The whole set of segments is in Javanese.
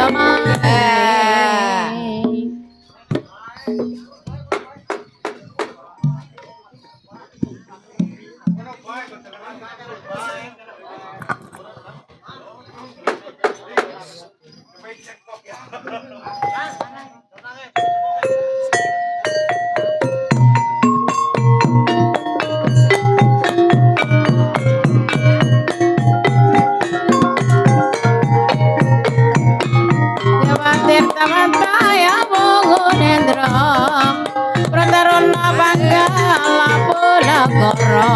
Rama Tirtamataya Bungunendra Prataruna Banggala Punagara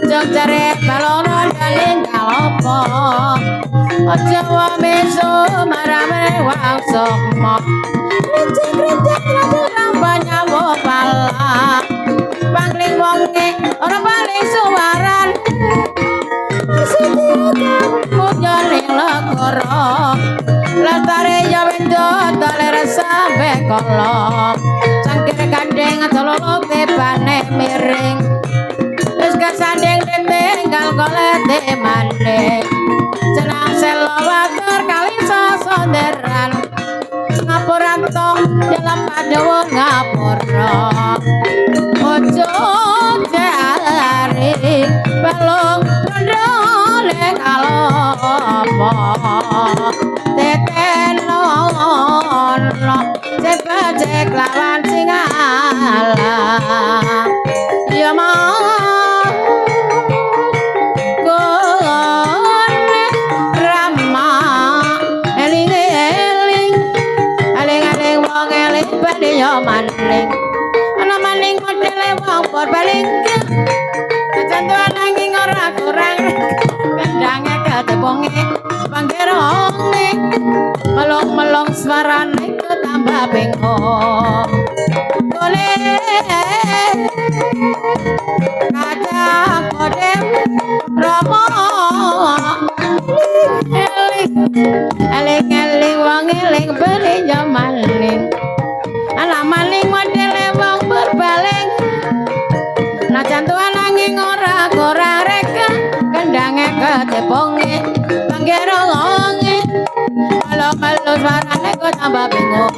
Jogjare Balono Daling Kalopo Jawa Meso Marame Wangsokmo Kritik-kritik Radurang Banyawo Pala Pangling Wonge Orang paling suwaran Setiaga Mujaring Legoro Lestari Jawindo Taler Sampe Kolom Sangkir Kandeng Tololok Tepane Miring Iska Sanding Dinding Kalkolete Manding Jenang Selo Watur Kalisa Sonderan Ngapurantong Jalan Padewo Ngapura Ojo Jari Balung Rondole Kalopo Tetenono Cepecek lawan singala Ya mau Gone Rama Eling-eling Aling-aling wong eling Badi yo maning Ana maning modele wong por baling Kecantuan nanging ora kurang Kendange keteponge Panggeronge Melong-melong suarane ku tambah bingung Boleh Kacang kodem Romo Eling-eling wong eling beli jamaling Anak maling modele wong berbaling Najan tuan nanging ora kurang reka Kendange keteponge Panggeronge Malu-malu suarane ku tambah bingung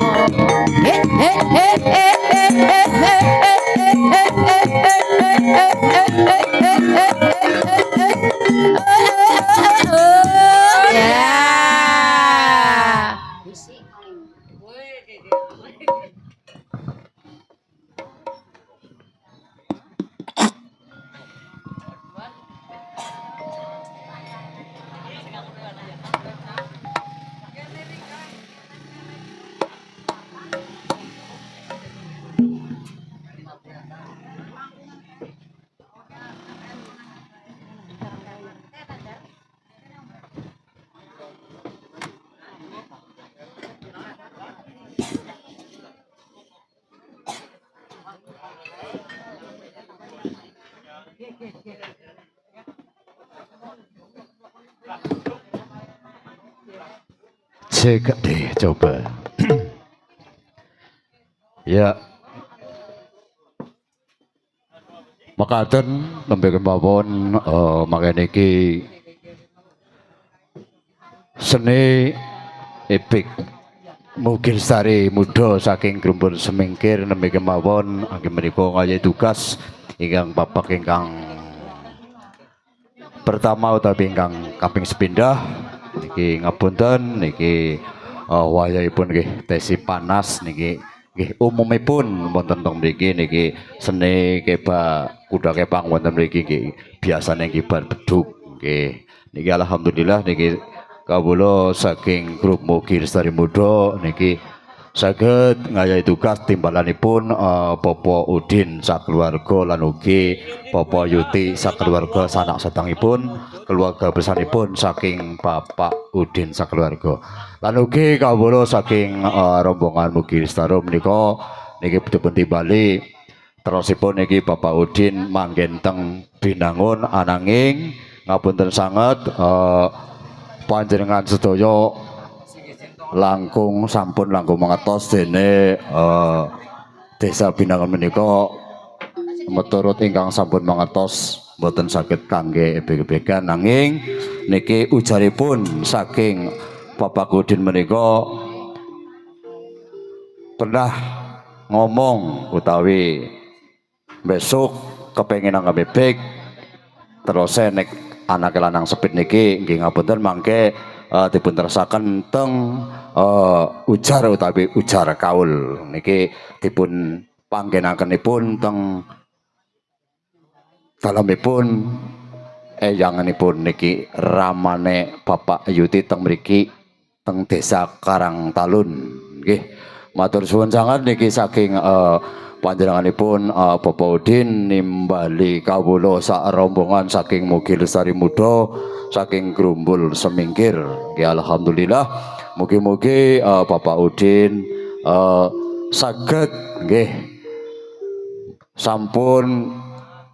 Cek deh coba. Ya. Makaten nembe kemawon makene iki seni epik Mugi Lestari Muda saking Grumbun Semingkir nembe kemawon anggen menika ngayahi tugas ingkang bapak ingkang pertama utawi ingkang kaping sepindah niki ngapunten niki wayahipun nggih tesi panas niki nggih umumipun wonten teng mriki niki seni keba kuda kepang wonten mriki nggih biasane kibar beduk nggih niki alhamdulillah niki kawula saking grup Mugi Lestari Muda niki saged ngayahi tugas timbalanipun Bapak Udin sakeluarga lan ugi Bapak Yuti sakeluarga sanak sedangipun keluarga besanipun saking Bapak Udin sakeluarga lan ugi kawula saking rombongan Mugi Lestari menika niki dipun timbali terusipun niki Bapak Udin manggen teng Binangun ananging ngapunten sanget panjenengan sedaya langkung sampun langkung mangertos dene desa Binangun menika meturut ingkang sampun mangertos mboten saged kangge ebek-ebekan nanging niki ujaripun saking Bapak Udin menika pernah ngomong utawi besok kepengin angga bebek terus nek anak lanang sepit niki nggih ngapunten mangke dipun terusaken teng ujar utawi ujar kaul niki dipun panggenakenipun teng dalemipun eyanganipun niki ramane Bapak Yuti teng mriki teng desa Karangtalun nggih matur suwun sanget niki saking panjenenganipun Bapak Udin nimbali kawula sak rombongan saking Mugi Lestari Muda saking Grumbul Semingkir nggih alhamdulillah mugi-mugi Bapak Udin saged nggih sampun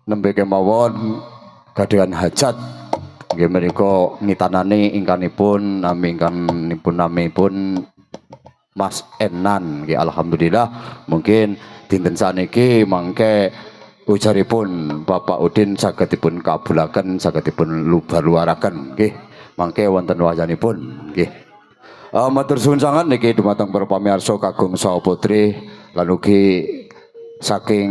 nembe kemawon gadhehan hajat nggih menika ngitanani ingkanipun namipun Mas Enan nggih alhamdulillah mungkin dinten saniki mangke ujaripun Bapak Udin saged dipun kabulaken saged dipun lubar-luaraken nggih mangke wonten wayanipun nggih matur suwun sanget niki dumateng para pamirsa kagung saha putri lan ugi saking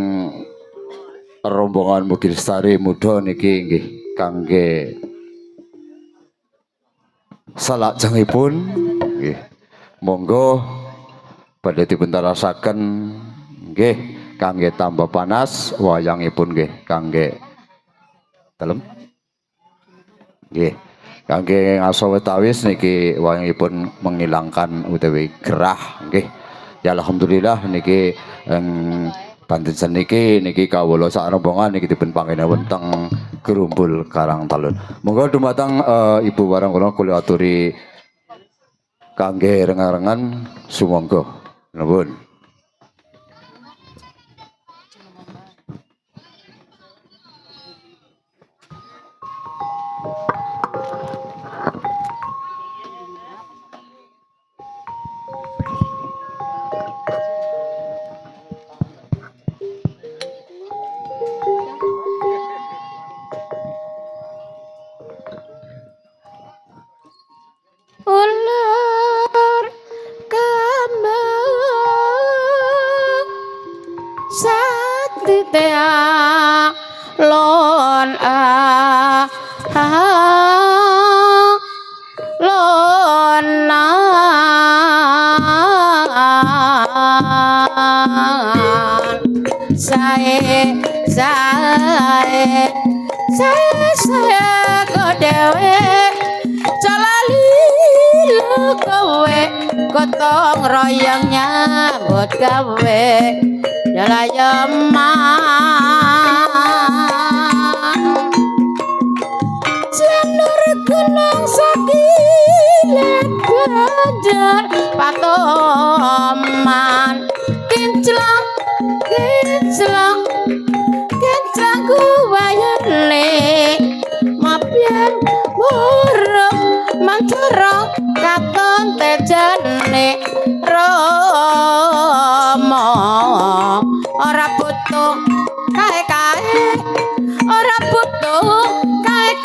rombongan Mugi Lestari Muda niki nggih kangge salajengipun nggih monggo badhe dipun tarasaken nggih kangge tambah panas wayangipun nggih kangge dalem nggih kangge ngaso wetawis niki wayangipun menghilangkan utawi gerah nggih ya alhamdulillah niki panjenengan niki kawula sak rombongan niki dipun panggenaken teng Grumbul Karangtalun monggo dumateng Ibu Warang kula aturi kangge rengan-rengan sumangga nuwun ular kembang sakti tea lon saya kodewe calali lo kowe gotong royong nyambut gawe jalayaman janur gunung sakilan banjar patoman kinclong kuwayane mapian muruk mancorok katon tejane Rama ora butuh kae ora butuh kae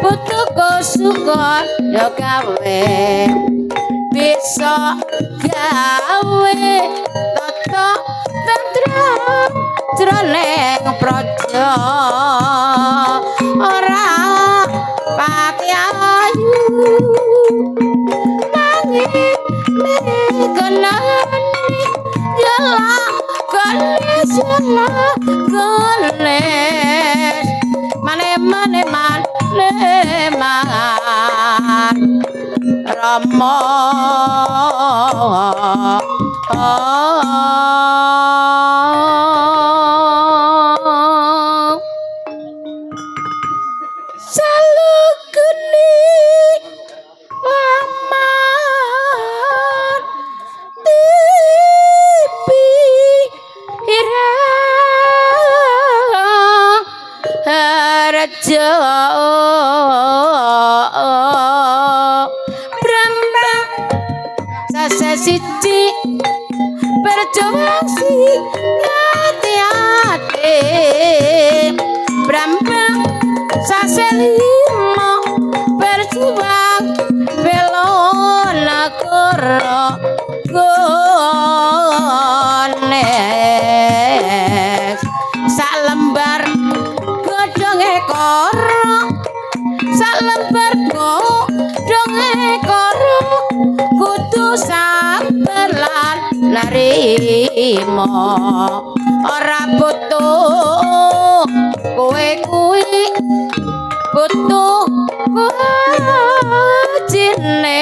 butuh kesukur yo gawe bisa gawe tata tentrem jroning praja ora pati ayu nanging kenani jala goles mane Rama saluguni laman tipi irang raja brambang sasiji berjuang si hati-hati brambang saselimo berjuang belona koro gones salembar godhonge koro salembar godhonge koro kudu sabar lan narima ora butuh kowe kuwi butuh wajine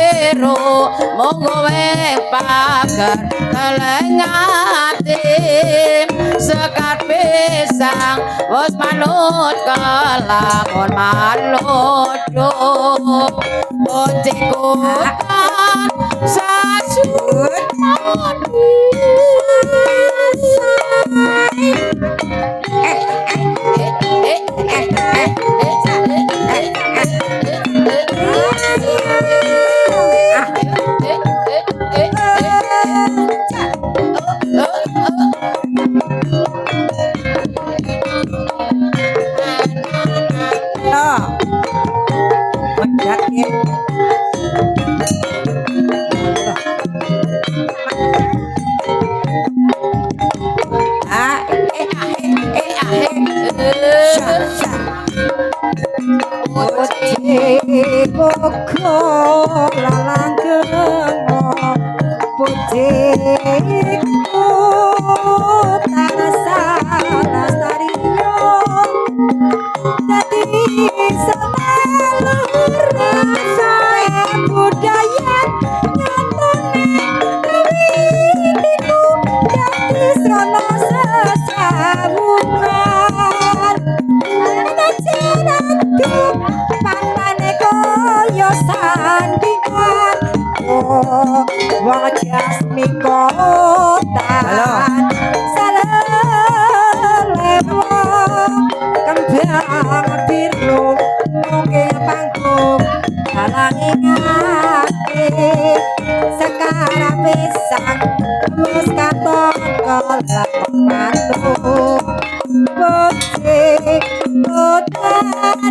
biru monggo weng pager telengati sekat pisang wis manut kelamun manut bonciku kan sasut mati Boko lalanggeng pujiku tarasa lestariyo dadi seteluhur rasa budaya nyatane wiwitiku dadi srana sesawungan nanti pampane koyo sandingan wajah mikotan salelewo kembang biru mungke panggung dalange ngati sekarang pisang wis katon kelakon mantu putih hutan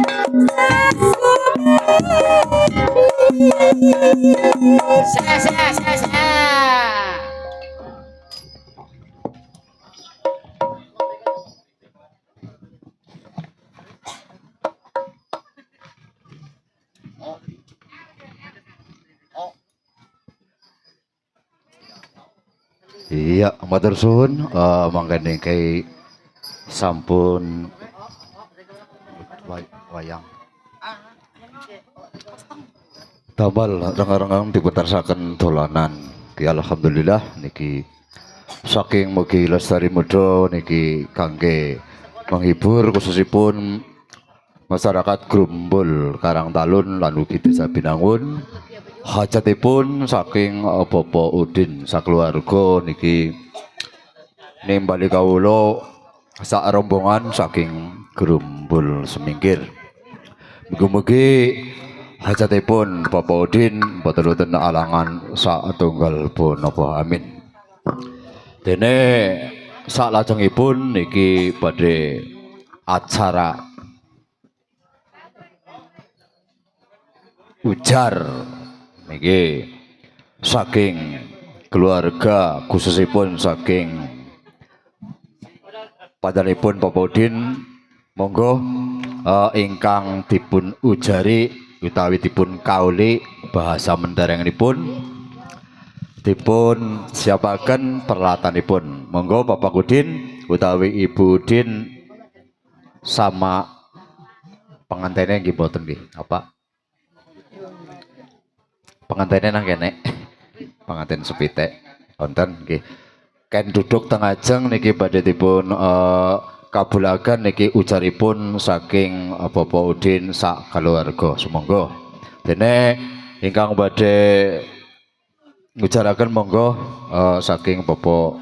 Iya, matur suwun mangkene kai sampun wayang damel rengang-rengang diputarsaken dolanan. Ki alhamdulillah niki saking mugi lestari muda niki kangge menghibur khususipun masyarakat Grumbul Karangtalun lan ugi Desa Binangun. Hajatipun saking Bapak Udin sakeluarga niki nimbali kawula sak rombongan saking Grumbul Semingkir. Mugi-mugi hajatipun Bapak Udin boten wonten alangan satunggal punapa amin. Dene saklajengipun niki badhe acara ujar niki saking keluarga khususipun saking padanipun Bapak Udin monggo ingkang dipun ujari utawi dipun kauli bahasa mendarenganipun dipun siapaken peralatanipun. Monggo Bapak Udin utawi Ibu Udin sama pengantinnya nggih mboten nggih apa pengantinnya nang kene pengantin sepitek wonten nggih ken duduk teng ajeng niki badhe dipun kabulaken niki ujaripun saking Bapak Udin sak keluarga sumangga dene ingkang badhe ngujaraken monggo saking Bapak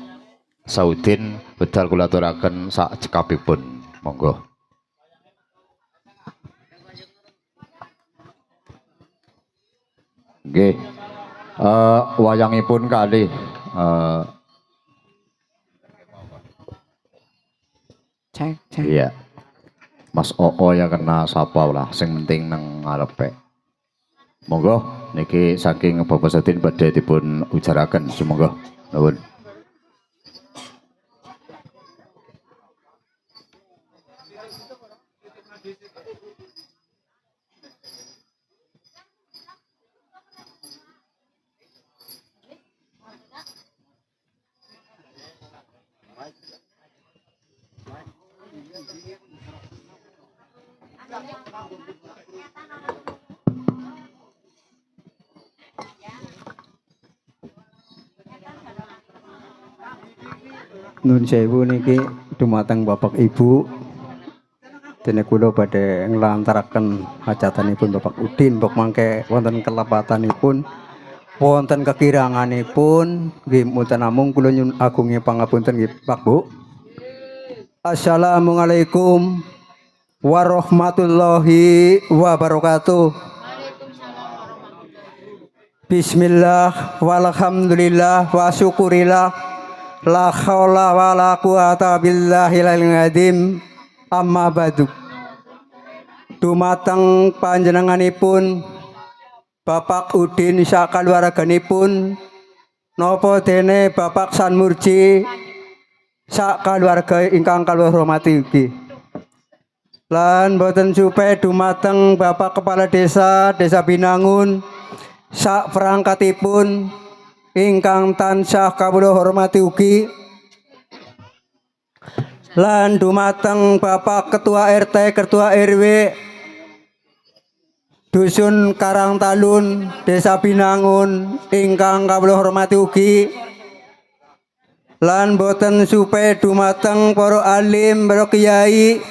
Saudin bedal kula aturaken sak cekapipun monggo. Nggih, wayangipun kali cek iya Mas Oo ya kena sapa lah sing penting nang ngarepe monggo niki saking Bapak Saudin badhe dipun ujaraken sumangga nuwun. Nun sewu niki dumateng Bapak Ibu. Dene kula badhe nglantaraken hajatanipun Bapak Udin mbok mangke wonten kelepatanipun wonten kekiranganipun nggih mboten namung kula nyuwun agungnya pangapunten nggih Pak Bu. Assalamualaikum warahmatullahi wabarakatuh. Bismillah walhamdulillah wa syukurillah la haula wala quwata billahil azim. Amma ba'du. Dumateng panjenenganipun Bapak Udin sakaluwarganipun napa dene Bapak Sanmurji sakaluwarga ingkang kula hormati ugi. Lan boten supe dumateng Bapak Kepala Desa Binangun sak perangkatipun ingkang tansah kawula hormati ugi. Lan dumateng Bapak Ketua RT, Ketua RW Dusun Karangtalun, Desa Binangun ingkang kawula hormati ugi. Lan boten supe dumateng para alim, para kiai,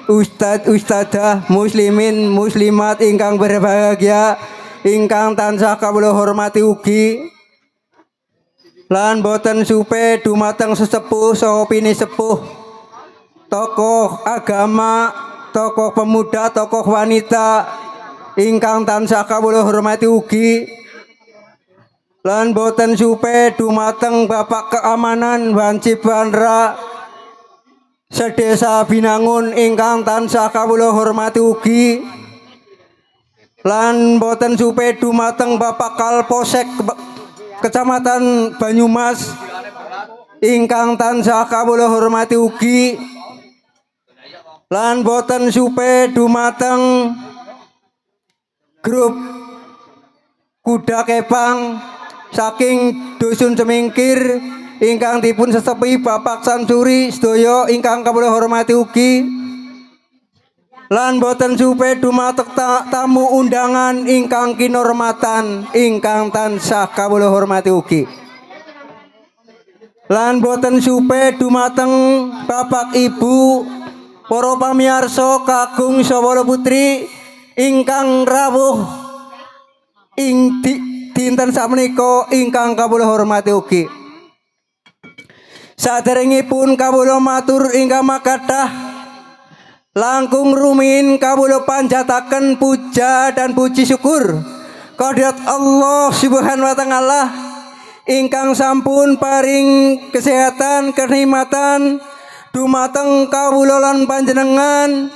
ustad ustadzah, muslimin muslimat ingkang berbahagia ingkang tansah kawula hormati ugi. Lan boten supe dumateng sesepuh saha pinisepuh, tokoh agama, tokoh pemuda, tokoh wanita ingkang tansah kawula hormati ugi. Lan boten supe dumateng Bapak Keamanan Wancip Bandra sedesa Binangun ingkang tansah kawula hormati ugi. Lan boten supe dumateng Bapak Kalposek Kecamatan Banyumas ingkang tansah kawula hormati ugi. Lan boten supe dumateng grup kuda kepang saking Dusun Semingkir ingkang dipun sesepi Bapak Sansuri sedaya ingkang kawula hormati ugi. Lan boten supe dumateng tamu undangan ingkang kinurmatan ingkang tansah kawula hormati ugi. Lan boten supe dumateng Bapak Ibu para pamirsa kakung Sawala Putri ingkang rawuh ing dinten sakmenika ingkang kawula hormati ugi. Saderengipun kawula matur ingkang makathah langkung rumiyin kawula panjataken puja dan puji syukur kehadirat Allah Subhanahu wa taala ingkang sampun paring kesehatan kenikmatan dumateng kawula lan panjenengan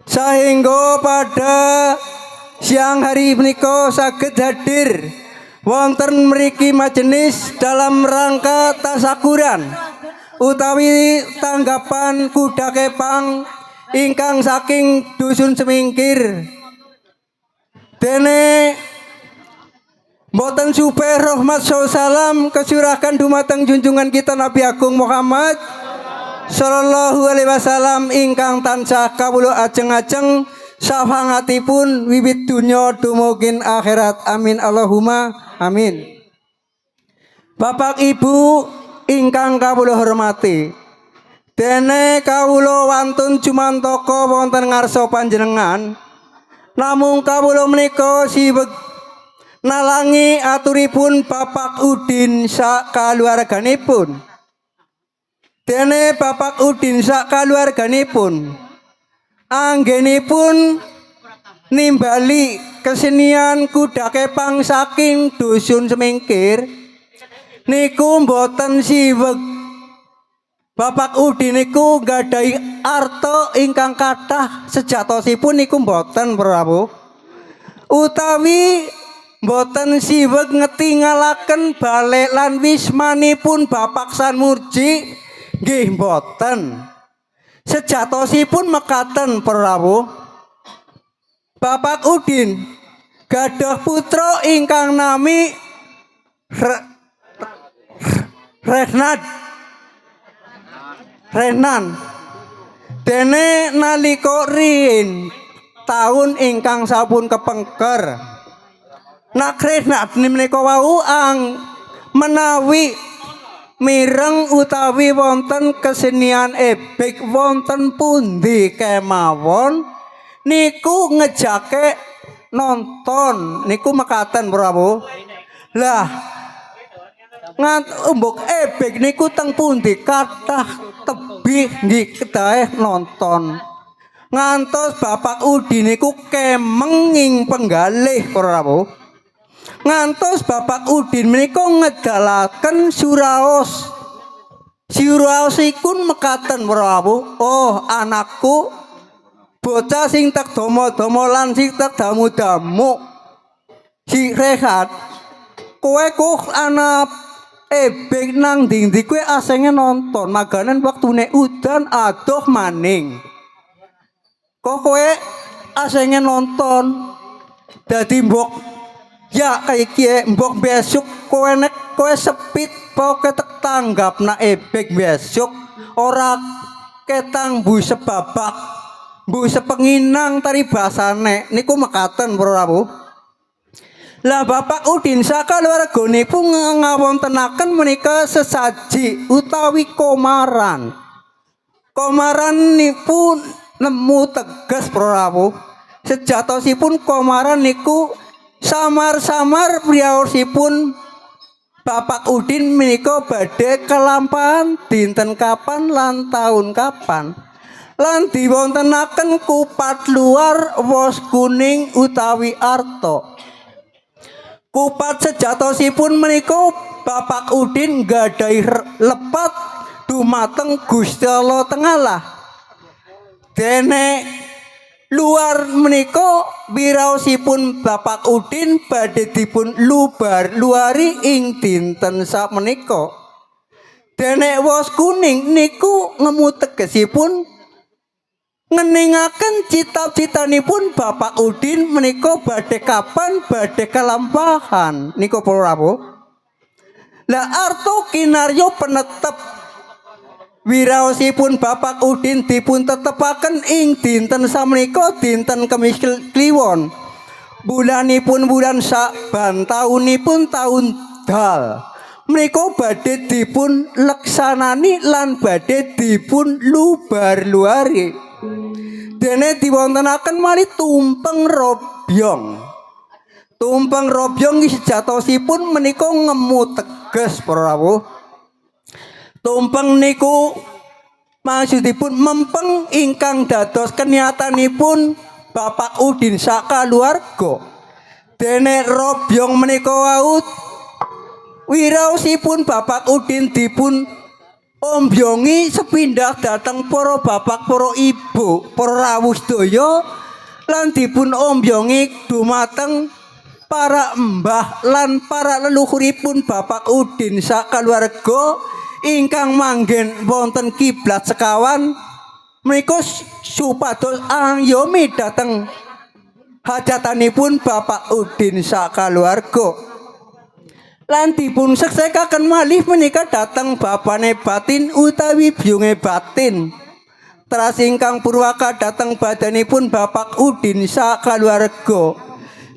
sehingga pada siang hari menika saged hadir wonten mriki majelis dalam rangka tasakuran utawi tanggapan kuda kepang ingkang saking Dusun Semingkir. Dene mboten supe rahmat salam kesurakan dumateng junjungan kita Nabi Agung Muhammad Sallallahu alaihi wasallam ingkang tansah kawula ajeng-ajeng safangatipun wiwit dunya dumugin akhirat. Amin Allahumma amin. Bapak Ibu ingkang kawula hormati, dene kawula wantun jumantaka wonten ngarsa panjenengan namung kawula menika siweg nalangi aturipun Bapak Udin sakaluwarganipun. Dene Bapak Udin sakaluwarganipun anggenipun nimbali kesenian kuda kepang saking Dusun Semingkir niku mboten siweg. Bapak Udin niku gadhahi arta ingkang kathah sejatosipun niku mboten Prabu utawi mboten siweg ngetingalaken balik lan wismanipun Bapak Sanmurji. Nggih mboten. Sejatosipun mekaten Prabu. Bapak Udin gadah putra ingkang nami Renan. Dene nalika riyin taun ingkang sampun kepengker. Nak Renan menika wau menawi mireng utawi wonten kesenian ebek wonten pundi kemawon niku ngejake nonton niku mekaten Prabu. Lah umbuk ebek niku teng pundi kathah tebih nggih kedahe nonton. Ngantos Bapak Udin niku kemeng ing penggalih Prabu. Ngantos Bapak Udin menika ngedalaken suraos. Suraos iku mekaten Prabu. Oh, anakku bocah sing tak domo-domo lan sing tak damu-damu. Si rehat. Kowe kok ana ebek nang ndi kowe asenge nonton. Maganen waktune udan adoh maning. Kok kowe asenge nonton. Dadi mbok ya kayak kie mbok besok kowe nek kowe sepit poke tek tanggap na ebek besok ora ketang bu sebabak bu sepenginang tari basane niku mekaten Prabu. Lah Bapak Udin saka keluarga niku ngawontenaken menika sesaji utawi komaran. Komaran niku nemu tegas Prabu. Sejatosipun komaran niku samar-samar priyaosipun Bapak Udin menika badhe kelampahan dinten kapan lan taun kapan. Lan diwontenaken kupat luar wos kuning utawi arta. Kupat sejatosipun menika Bapak Udin gadhahi lepat dumateng Gusti Allah Tengalah. Dene luar menika wiraosipun Bapak Udin badhe dipun luari ing dinten sakmenika. Dene wos kuning niku ngemu tegesipun ngeningaken cita-citanipun Bapak Udin menika badhe kapan badhe kalampahan niku Prabu. Lah arto kinaryo penetep wiraosipun Bapak Udin dipun tetepaken ing dinten samenika dinten Kemis Kliwon. Bulanipun bulan Saban, taunipun taun Dal. Menika badhe dipun leksanani lan badhe dipun lubar-luari. Dene diwontenaken malih tumpeng robyong. Tumpeng robyong sejatosipun menika ngemu teges Prabu. Tumpeng niku maksudipun mempeng ingkang dados kenyatanipun Bapak Udin saka keluarga. Dene robyong menika wau wiraosipun Bapak Udin dipun ombyongi sepindah dateng para bapak para ibu para rawuh sedaya lan dipun ombyongi dumateng para mbah lan para leluhuripun Bapak Udin saka keluarga ingkang manggen wonten kiblat sekawan menika supados angyomi dhateng hajatanipun Bapak Udin saka keluarga. Lan dipun seksekaken malih menika dhateng bapane batin utawi biyunge batin. Teras ingkang purwaka dhateng badanipun Bapak Udin saka keluarga.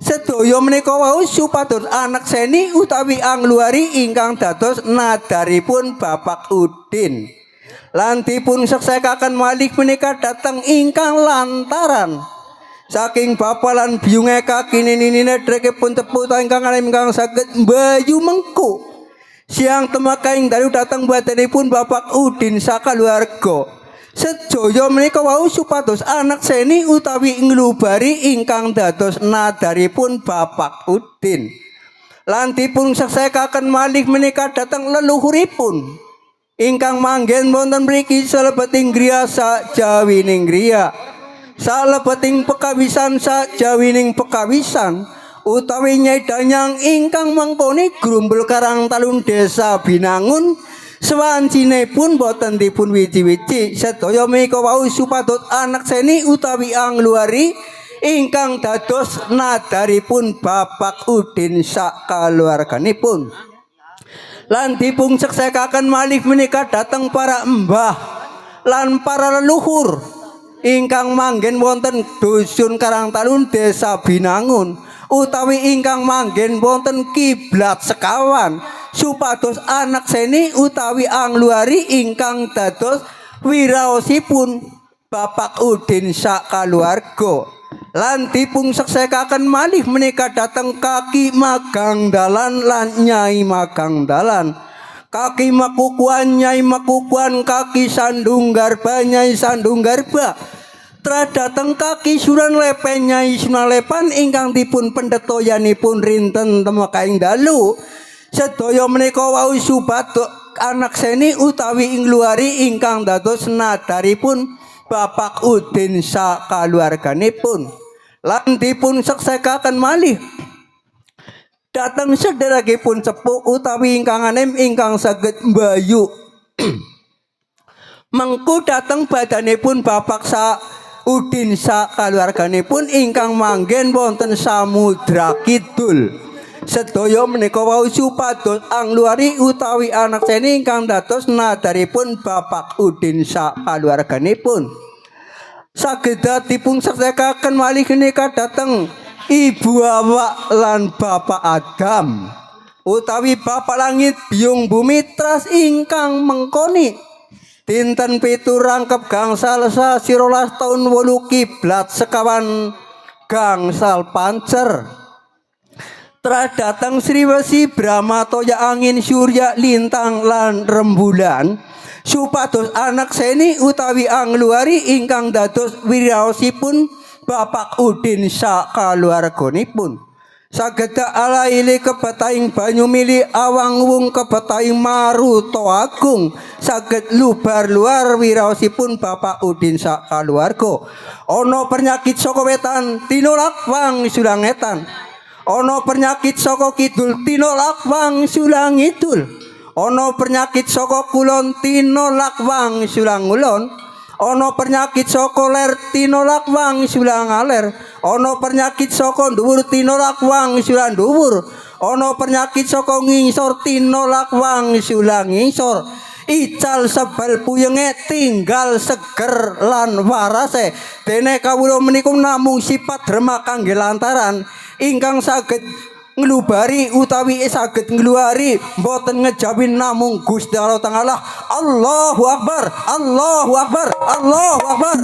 Sedaya menika wau supados anak seni utawi angluari ingkang dados nadaripun Bapak Udin. Lan dipun seksekaken malih menika dhateng ingkang lantaran saking bapalan biyunge kakininine drekipun tepuk ingkang alim ingkang saged mbayu mengku siang temakaing dalu dateng badanipun Bapak Udin saka keluarga. Sedaya menika wau supados anak seni utawi nglubari ingkang dados nadaripun Bapak Udin. Lan dipun seksekaken malih menika dhateng leluhuripun ingkang manggen wonten mriki salebeting griya sajawining griya. Salebeting pekawisan sajawining pekawisan utawi Nyai Danyang ingkang mangkoni Grumbul Karang Talun Desa Binangun swancinipun boten dipun wiji-wiji. Sedaya menika wau supados anak seni utawi angluari ingkang dados nadaripun Bapak Udin sakaluarganipun. Lan dipun seksekaken malih menika dhateng para mbah lan para leluhur ingkang manggen wonten dusun Karangtalun Desa Binangun utawi ingkang manggen wonten kiblat sekawan supados anak seni utawi angluari ingkang dados wiraosipun Bapak Udin sak kaluarga lan dipun seksekaken malih menika dateng kaki magang dalan lan nyai magang dalan kaki makukuan nyai makukuan kaki sandung garba nyai sandung garba tradateng kaki suran lepen nyai sunalepan ingkang dipun pendetoyanipun rinten temekaing dalu sedaya menika wau supados anak seni utawi ing luari ingkang dados nadaripun Bapak Udin sak kaluarganipun lan dipun seksekaken malih dateng sederekipun sepuh utawi ingkang anem ingkang saged mbayu mengku dateng badanipun Bapak sak Udin sak kaluarganipun ingkang manggen wonten Samudra Kidul sedaya menika wau supados angluari utawi anak seni ingkang dados nadaripun Bapak Udin sak kaluarganipun saged dipun seksekaken malih menika dateng Ibu Hawa lan Bapak Adam utawi Bapak Langit Biyung Bumi Tras ingkang mengkoni dinten 7 rangkep gangsal sasi 12 taun 8 kiblat sekawan gangsal pancer tradateng Sriwesi Brahma Toya Angin Surya Lintang lan Rembulan supados anak seni utawi angluari ingkang dados wiraosipun Bapak Udin sak kaluarganipun saged alaili kebetaing banyu mili awang wung kebetaing maruta agung saged lubar luar wiraosipun Bapak Udin sak kaluarga ana penyakit saka wetan tinolak wang sulangetan ana penyakit saka kidul tinolak wang sulang idul ana penyakit saka kulon tinolak wang sulang ulon ana penyakit saka ler tinolak wang sulang aler ana penyakit saka dhuwur tinolak wang sulang dhuwur ana penyakit saka ngisor tinolak wang sulang ngisor ical sebal puyenge tinggal seger lan warase dene kawula menika namung sifat drema kangge lantaran ingkang saged nglubari utawi saged ngluari mboten ngejawi namung Gusti Allah Taala. Allahu Akbar, Allahu Akbar, Allahu Akbar.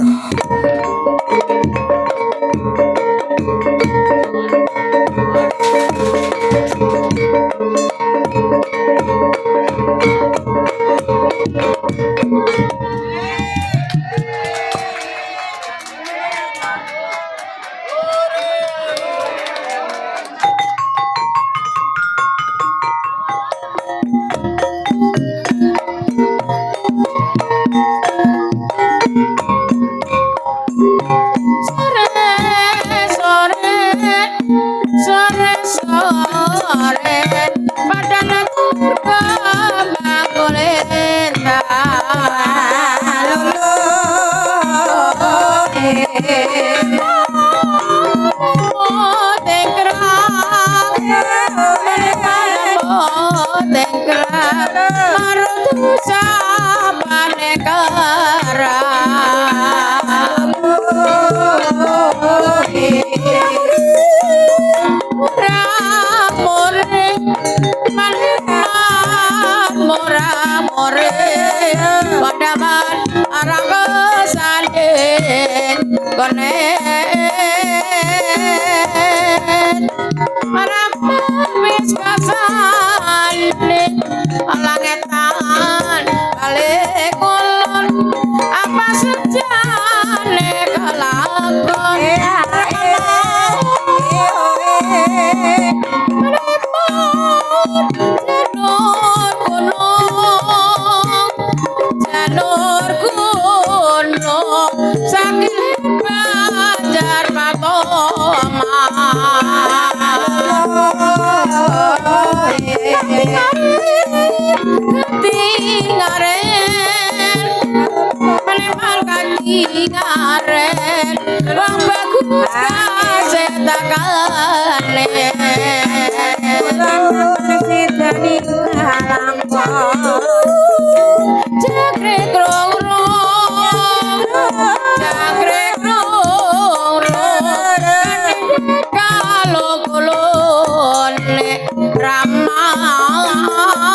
Rama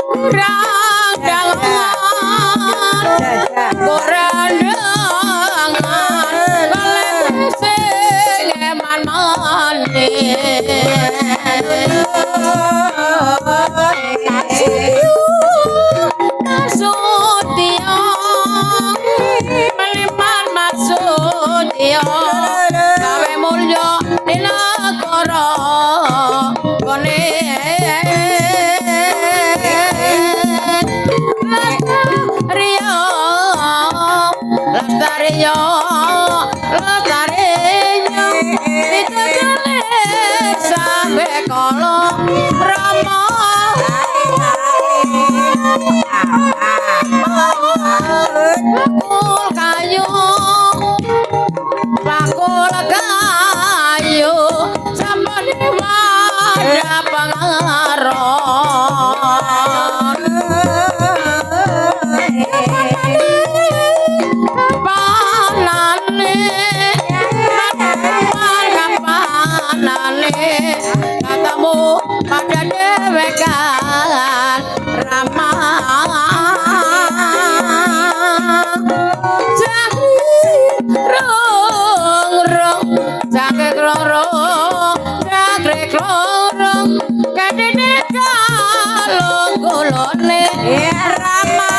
kurang dalangan kurang dalangan kalian sing eman Masudya meliman masudya gawe mulya dinegara kene Lestariya lestariya ditele sampe kala Rama bakul kayu sampun wadah pangaron panane katamu pada dewekan Rama Jangkrik rong kadene kalong kulone Rama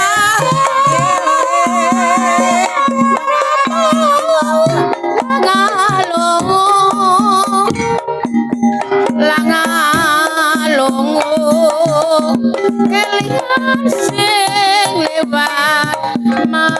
langalongo kalian sing lewat mau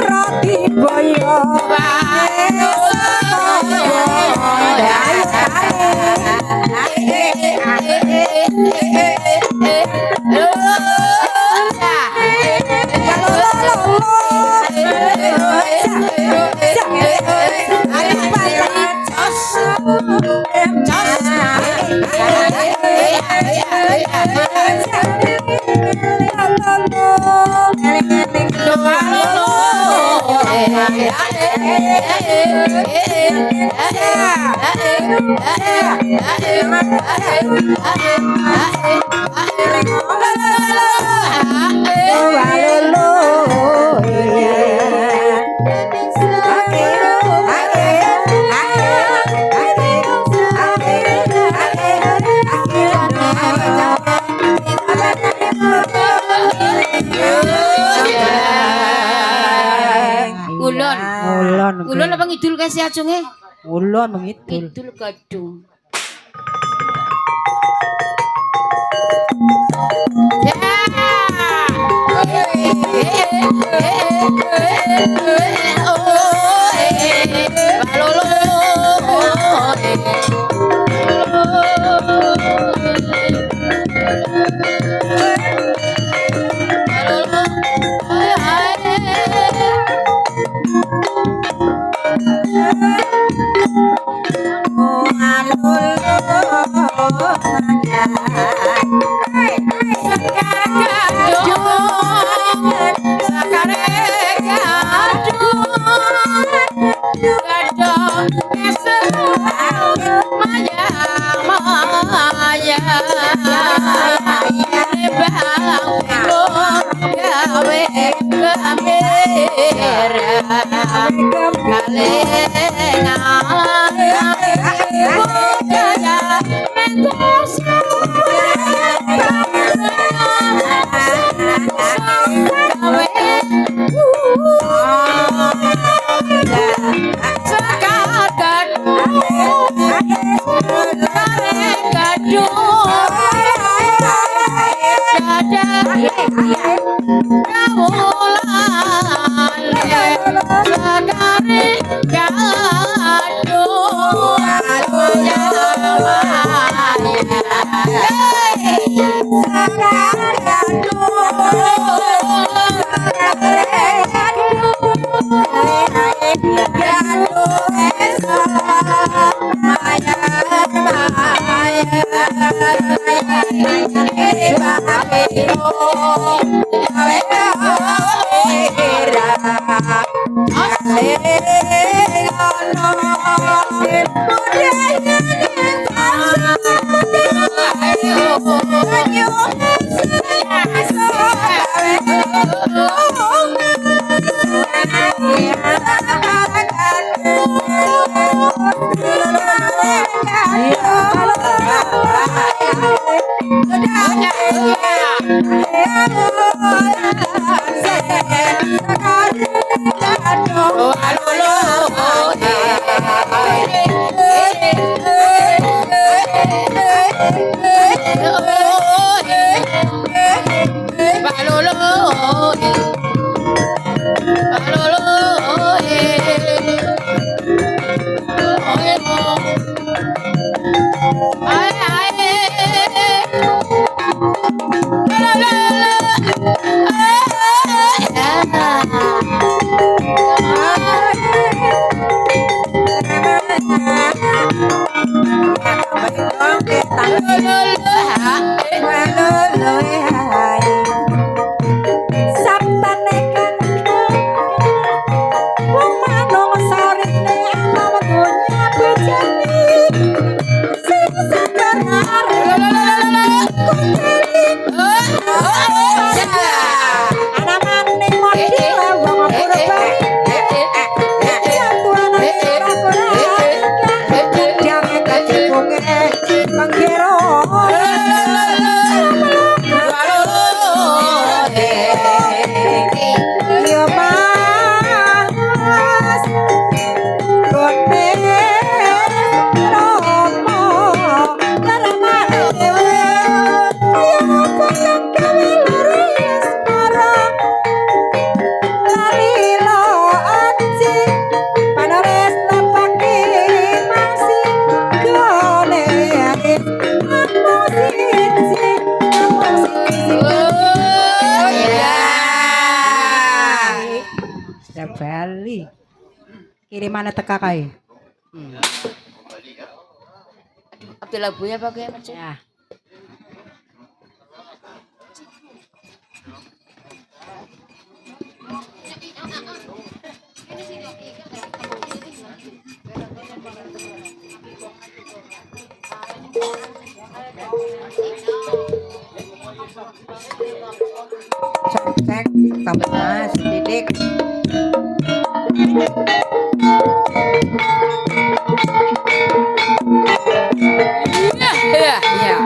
Roti boyo Ulun. Ulun. Ulun apa ngidul kasih acunge? Ulun mengidul. Ngidul kadung. La la la Kirimannya teka kae. Abdul lagu ya pakai macam. Ya. Cek, tambah mas, titik. Iya, iya, iya.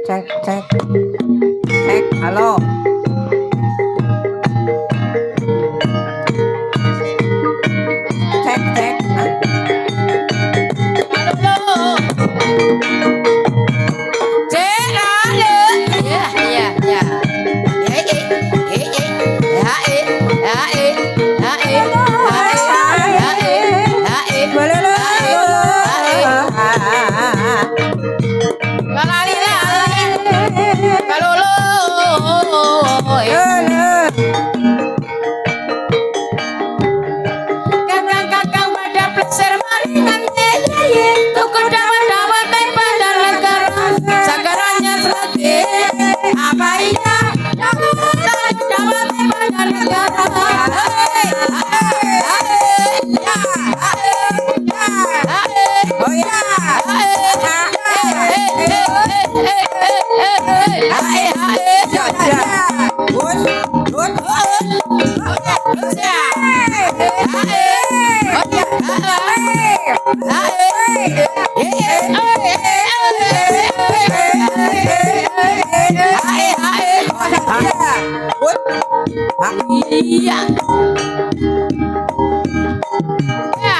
Cek, cek. Cek, halo. Cek, cek. iya kamu dapat negara. Oh ya. Iya. Ya. Ya.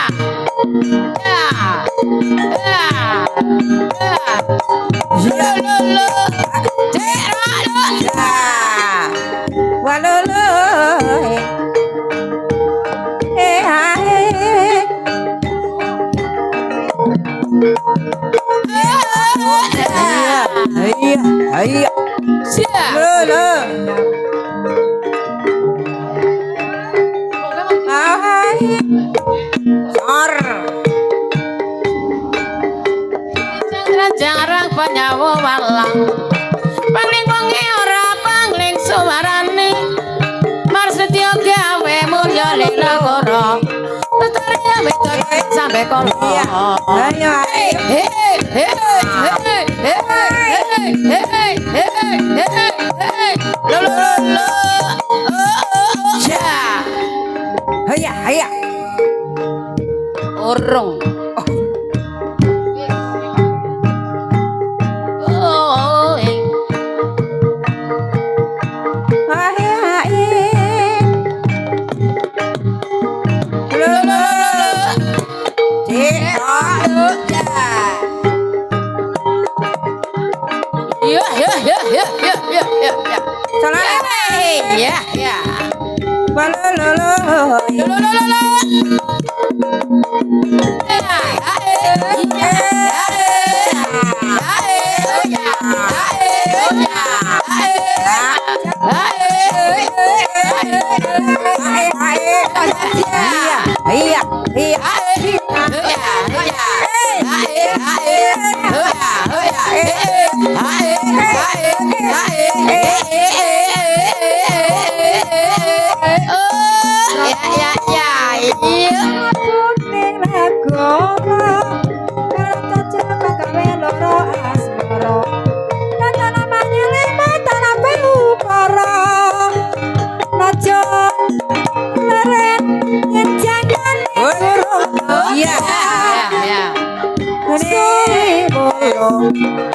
Ya. Lo lo. Cera lo. Walolo. Iya. Siap. Lolo. Sor. Jarang penyawa walang pangling wengi ora pangling suwarane Marsetyo gawe mulya lelakara tetare wedok sampe kono Ayo. Lo lo lo ya Haya. urung oh ya.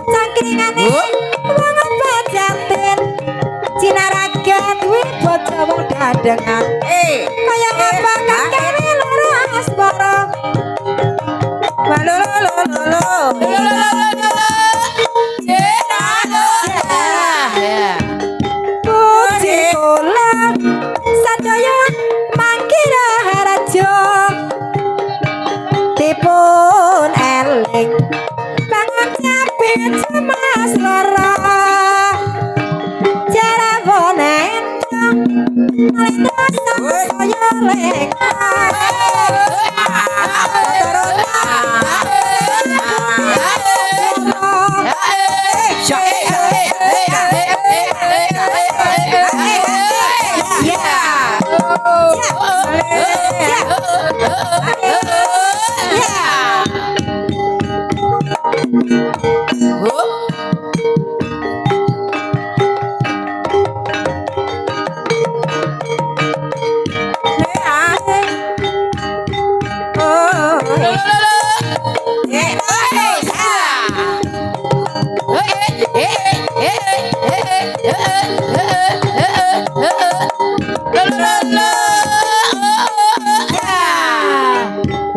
Cangkringane wongan pajanten Cinaraga duwe bojo wong dadengan kaya apa kakene loro asmara Walololololo Puji kula sadaya mangkira haraja dipun eling bangun nyapit mas lara cara bonen lintas saya lek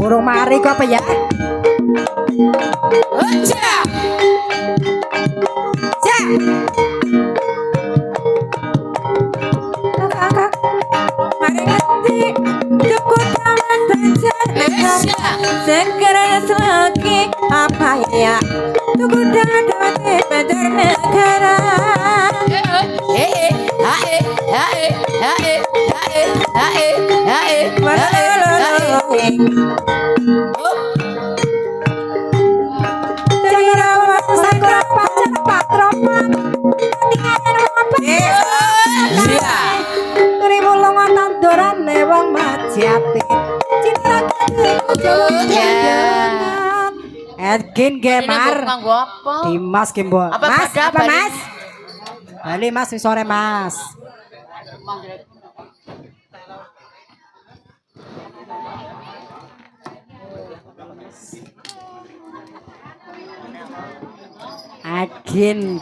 Urung mari kok apa ya? Oja. Ja. Kakak, mari ngerti cukup taman banjar segera selagi apa ya? Tunggu dadi banjar negara. jati cinta kasihku jauh jangan Edgin Gemar Nganggo apa? Dimas Kimbo Apa Mas pada apa Bali? Mas Bali Mas wis sore Mas Agin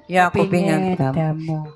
Ya aku pengen kamu.